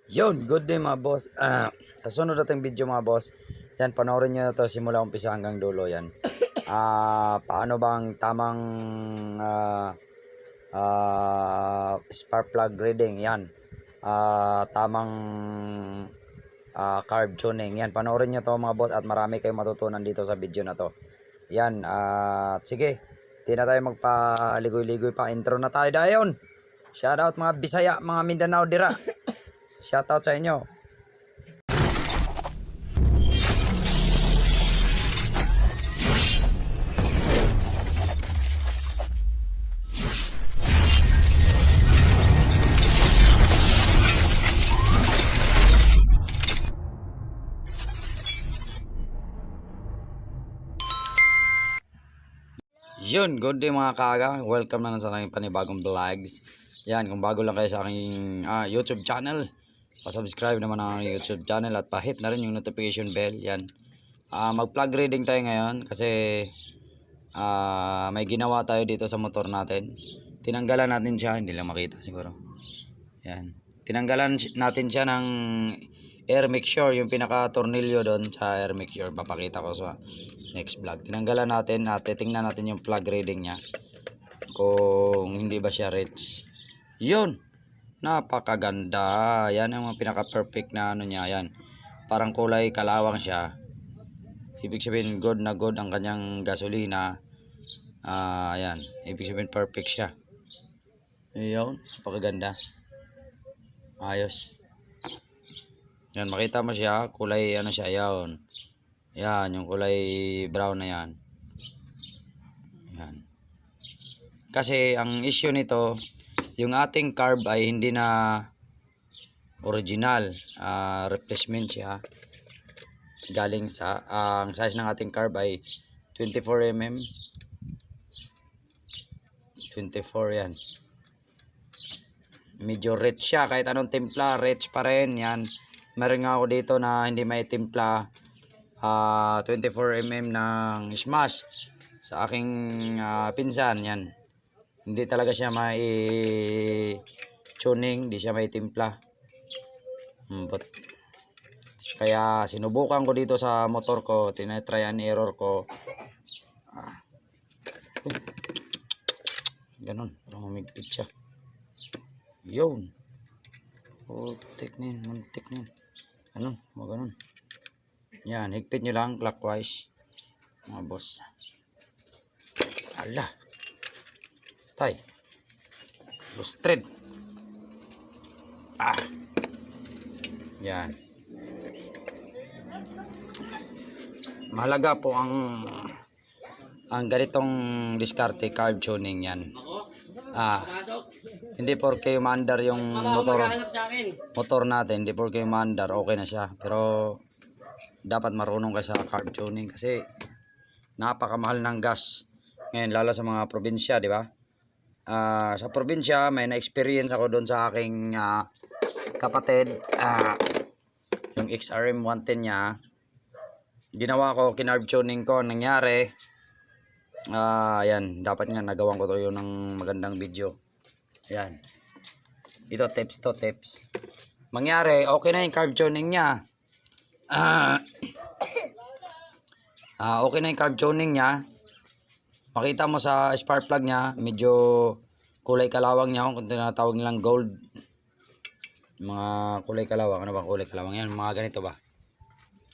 Yun, good day mga boss. Sa sunod nating video mga boss, yan, panoorin nyo na to simula umpisa hanggang dulo yan. Paano bang tamang spark plug reading, yan. Tamang carb tuning, yan. Panoorin nyo to mga boss at marami kayong matutunan dito sa video na to. Yan, sige, di na tayo magpaligoy-ligoy pa. Intro na tayo dayon. Shoutout mga Bisaya, mga Mindanao dira. Shoutout sa inyo. Yun, good day mga kaga. Welcome na sa aking panibagong vlogs. Yan, kung bago lang kayo sa aking YouTube channel, pa-subscribe naman ang YouTube channel at pa-hit na rin yung notification bell. Yan. Mag-plug reading tayo ngayon kasi may ginawa tayo dito sa motor natin. Tinanggalan natin siya, hindi lang makita siguro. Yan. Tinanggalan natin siya ng air mixture, yung pinaka-tornilyo doon sa air mixture. Papakita ko sa next vlog. Tinanggalan natin at titingnan natin yung plug reading niya. Kung hindi ba siya rich. Yun. Napakaganda. Yan ang pinaka-perfect na ano niya. Yan. Parang kulay kalawang siya. Ibig sabihin good na good ang kanyang gasolina. Yan. Ibig sabihin perfect siya. Yun. Napakaganda. Ayos. Yan. Makita mo siya. Kulay ano siya. Yan. Yan. Yung kulay brown na yan. Yan. Kasi ang issue nito, yung ating carb ay hindi na original, replacement siya. Galing sa ang size ng ating carb ay 24 mm. 24 yan. Medyo rich siya, kahit anong timpla, rich pa rin yan. Meron nga ako dito na hindi may timpla, 24 mm ng smash sa aking pinsan yan. Hindi talaga siya may tuning, hindi siya may timpla. Kaya sinubukan ko dito sa motor ko, tinatry and error ko. Ganon, parang humigpit siya. Yun. Muntik na yun. Ganon, ganon. Yan, higpit nyo lang clockwise. Mga boss. Ala. Tay. Lustrade. Yan. Mahalaga po ang ganitong diskarte, carb tuning yan. Hindi porke umandar yung motor natin, hindi porke umandar, okay na siya. Pero dapat marunong ka sa carb tuning kasi napakamahal ng gas. Ngayon, lalo sa mga probinsya, di ba? Sa probinsya, may na-experience ako doon sa aking kapatid. Yung XRM 110 niya, ginawa ko, kinarb tuning ko. Nangyari, yan, dapat nga nagawan ko to yun ng magandang video. Yan. Ito, tips. Mangyari, okay na yung carb tuning niya. Okay na yung carb tuning niya. Makita mo sa spark plug niya, medyo kulay kalawang niya, kung tinatawag nilang gold. Mga kulay kalawang, ano ba kulay kalawang yan? Mga ganito ba?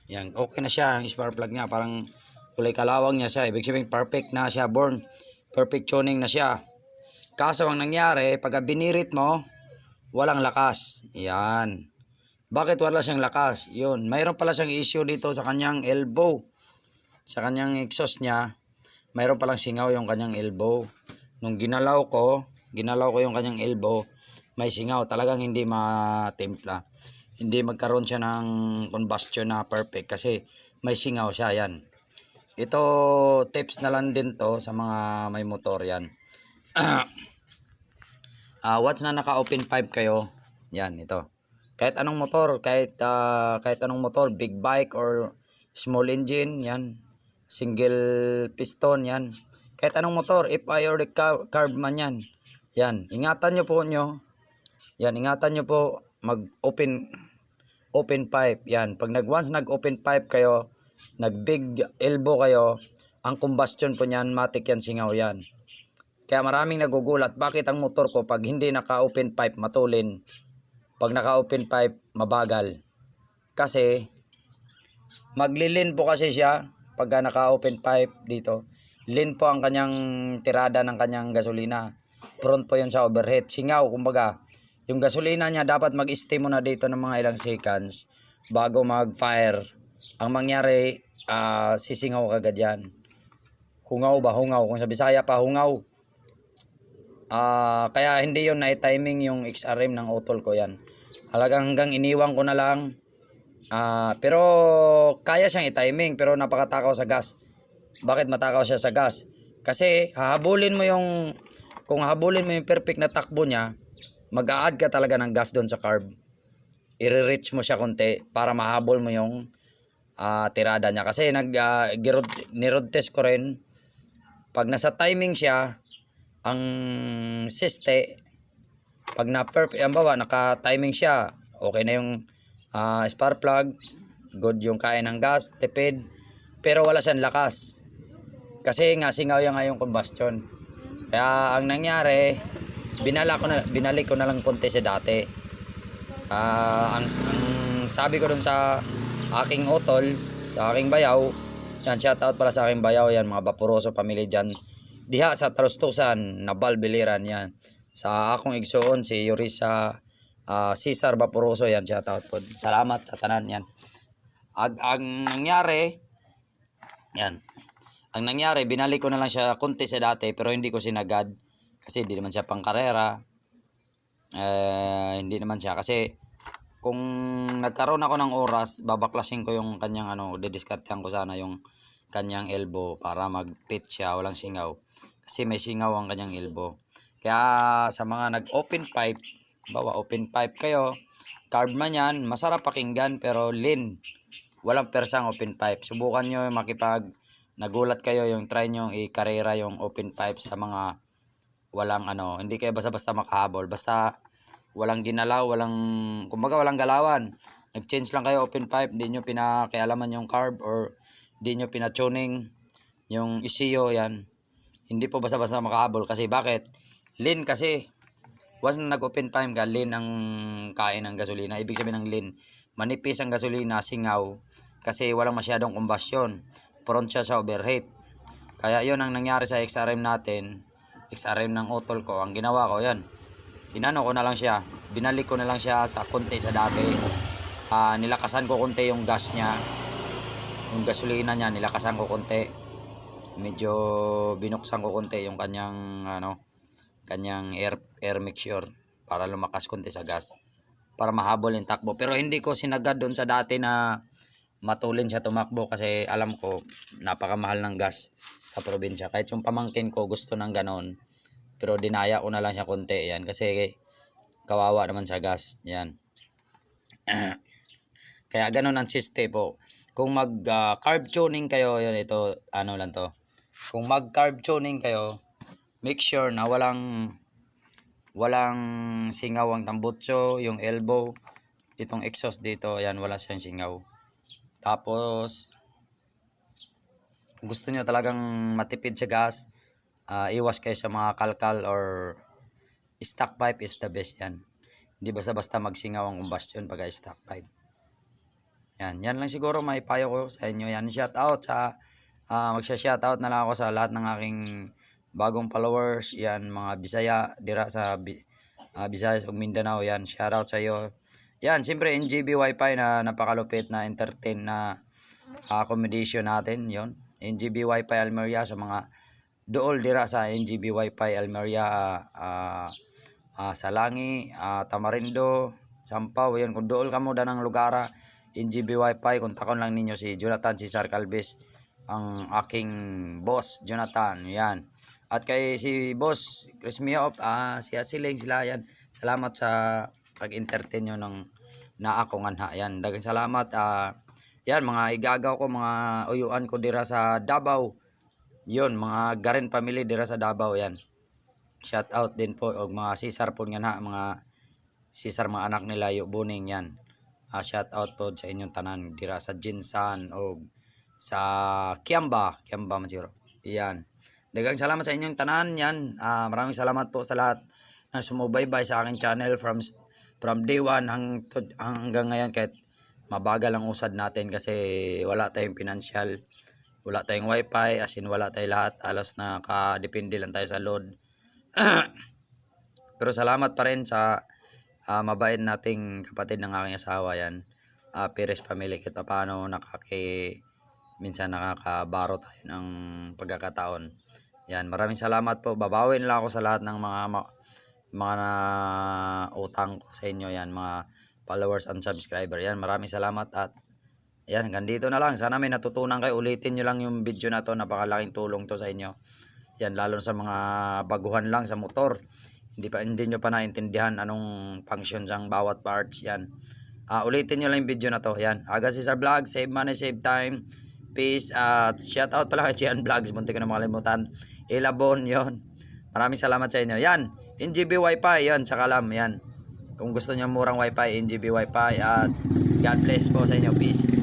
Yan, okay na siya, ang spark plug niya, parang kulay kalawang niya siya. Ibig sabihin perfect na siya, born. Perfect tuning na siya. Kaso ang nangyari, pag binirit mo, walang lakas. Yan. Bakit wala siyang lakas? Yun, mayroon pala siyang issue dito sa kanyang elbow. Sa kanyang exhaust niya, mayroon palang singaw yung kanyang elbow. Nung ginalaw ko yung kanyang elbow, may singaw. Talagang hindi matimpla. Hindi magkaroon siya ng combustion na perfect kasi may singaw siya. Yan. Ito, tips na lang din to sa mga may motor yan. Once na naka-open pipe kayo, yan, ito. Kahit anong motor, kahit anong motor, big bike or small engine, yan. Single piston, yan. Kahit anong motor, FI or carb man yan. Yan, ingatan nyo po. Yan, ingatan nyo po mag-open open pipe. Yan, pag once nag-open pipe kayo, nag-big elbow kayo, ang combustion po niyan, matik yan, singaw yan. Kaya maraming nagugulat, bakit ang motor ko pag hindi naka-open pipe matulin, pag naka-open pipe mabagal. Kasi maglilin po kasi siya pag naka-open pipe dito. Lin po ang kanyang tirada ng kanyang gasolina. Prone po yun sa overheat. Singaw, kumbaga. Yung gasolina niya dapat mag-stay muna dito ng mga ilang seconds bago mag-fire. Ang mangyari, sisingaw kagad yan. Hungaw ba? Hungaw. Kung sa Bisaya pa, hungaw. Kaya hindi yun na-timing yung XRM ng utol ko yan. Hanggang iniwan ko na lang. Pero kaya siyang i-timing pero napakatakaw sa gas. Bakit matakaw siya sa gas? Kasi kung hahabulin mo yung perfect na takbo niya, mag-a-add ka talaga ng gas doon sa carb. I-reach mo siya konti para mahabol mo yung tirada niya. Kasi ni-road test ko rin, pag nasa timing siya, ang siste, pag na-perfect, naka-timing siya, okay na yung spark plug, good yung kain ng gas, tipid, pero wala siyang lakas. Kasi nga singaw yung combustion. Kaya ang nangyari, binalik ko na lang konti sa dati. Ang sabi ko dun sa aking utol, sa aking bayaw, yan, shout out pala sa aking bayaw, yan, mga Vaporoso family dyan, diha sa Tarustusan, Nabal, Biliran, yan. Sa akong igsoon, si Yorisa Cesar Vaporoso, yan, shout out po. Salamat sa tanan, yan. Ang nangyari, yan. Ang nangyari, binalik ko na lang siya konti sa dati, pero hindi ko sinagad. Kasi hindi naman siya pang karera. Hindi naman siya. Kasi kung nagkaroon ako ng oras, babaklasin ko yung kanyang didiskartehan ko sana yung kanyang elbow para mag-pit siya, walang singaw. Kasi may singaw ang kanyang elbow. Kaya sa mga nag-open pipe, open pipe kayo, carb man yan, masarap pakinggan pero lean. Walang persang open pipe. Subukan nyo nagulat kayo, yung try nyo i-karera yung open pipe sa mga walang hindi kayo basta-basta makahabol. Basta walang ginalaw, kumbaga walang galawan. Nag-change lang kayo open pipe, hindi nyo pinakialaman yung carb or hindi nyo pina-tuning yung ECU, yan. Hindi po basta-basta makahabol. Kasi bakit? Lean kasi. Once na nag-open pipe ka, lean ang kain ng gasolina. Ibig sabihin ng lean, manipis ang gasolina, singaw. Kasi walang masyadong combustion. Prone siya sa overheat. Kaya yon ang nangyari sa XRM natin. XRM ng utol ko. Ang ginawa ko, yan. Inano ko na lang siya. Binalik ko na lang siya sa konti sa dati. Nilakasan ko konti yung gas niya. Yung gasolina niya, nilakasan ko konti. Medyo binuksan ko konti yung kanyang kanyang air mixture para lumakas konti sa gas. Para mahabol yung takbo. Pero hindi ko sinagad doon sa dati na matulin siya tumakbo kasi alam ko napakamahal ng gas sa probinsya. Kahit yung pamangkin ko gusto ng ganon, pero dinaya ko na lang siya konti, yan, kasi kawawa naman sa gas, yan. Kaya ganon ang system po. Kung mag carb tuning kayo, yan, ito lang to. Kung mag carb tuning kayo, make sure na walang singaw ang tambutso, yung elbow, itong exhaust dito, yan, wala siyang singaw. Tapos gusto nyo talagang matipid sa gas, iwas kayo sa mga kalkal or stock pipe is the best, yan. Hindi basta-basta magsingaw ang combustion pag stock pipe. Yan lang siguro may payo ko sa inyo. Yan, shout out magsha-shout out na lang ako sa lahat ng aking bagong followers. Yan, mga Bisaya dira sa Visayas ug Mindanao, yan, shout out sa iyo. Yan, siyempre NGB Wi-Fi na napakalupit na entertain na accommodation natin, yon. NGB Wi-Fi Almeria sa mga dool dira sa NGB Wi-Fi Almeria, Salangi, Tamarindo, Sampaw, yon. Kung dool ka mo ng lugar, NGB Wi-Fi, kontakon lang ninyo si Jonathan Cesar Calves, ang aking boss, Jonathan, yan. At kay si boss Chris Miop, si Asiling, sila, yan. Salamat sa pag-entertain nyo na ako nga, yan. Daghang salamat. Yan, mga igagaw ko, mga uyuan ko dira sa Davao. Yun, mga Garin family dira sa Davao, yan. Shout out din po og mga Cesar po nga, mga Cesar, mga anak nila, Buning, yan. shout out po sa inyong tanan dira sa Jinsan o sa Kiamba man siguro. Iyan. Daghang salamat sa inyong tanan yan. Maraming salamat po sa lahat na sumubaybay sa aking channel from day 1 hanggang ngayon, kahit mabagal ang usad natin kasi wala tayong financial, wala tayong wifi, as in wala tayong lahat, alos nakadepende lang tayo sa load. Pero salamat pa rin sa mabait nating kapatid ng aking asawa yan, Perez family, kahit paano minsan nakakabaro tayo ng pagkakataon. Yan, maraming salamat po. Babawin lang ako sa lahat ng mga utang ko sa inyo yan, mga followers and subscriber. Yan, maraming salamat at yan, hanggang dito na lang. Sana may natutunan kayo. Ulitin nyo lang yung video na to. Napakalaking tulong to sa inyo. Yan, lalo sa mga baguhan lang sa motor. Hindi nyo pa naintindihan anong function sang bawat parts. Yan. Ulitin nyo lang yung video na to. Yan. Agassiz Vlog, save money, save time. Peace. Shout out pala kay Chian Vlogs. Munti ko na makalimutan. Ilabon, yon. Maraming salamat sa inyo. Yan. NGB Wi-Fi. Yan. Sa Kalam. Yan. Kung gusto nyo murang Wi-Fi, NGB Wi-Fi. At God bless po sa inyo. Peace.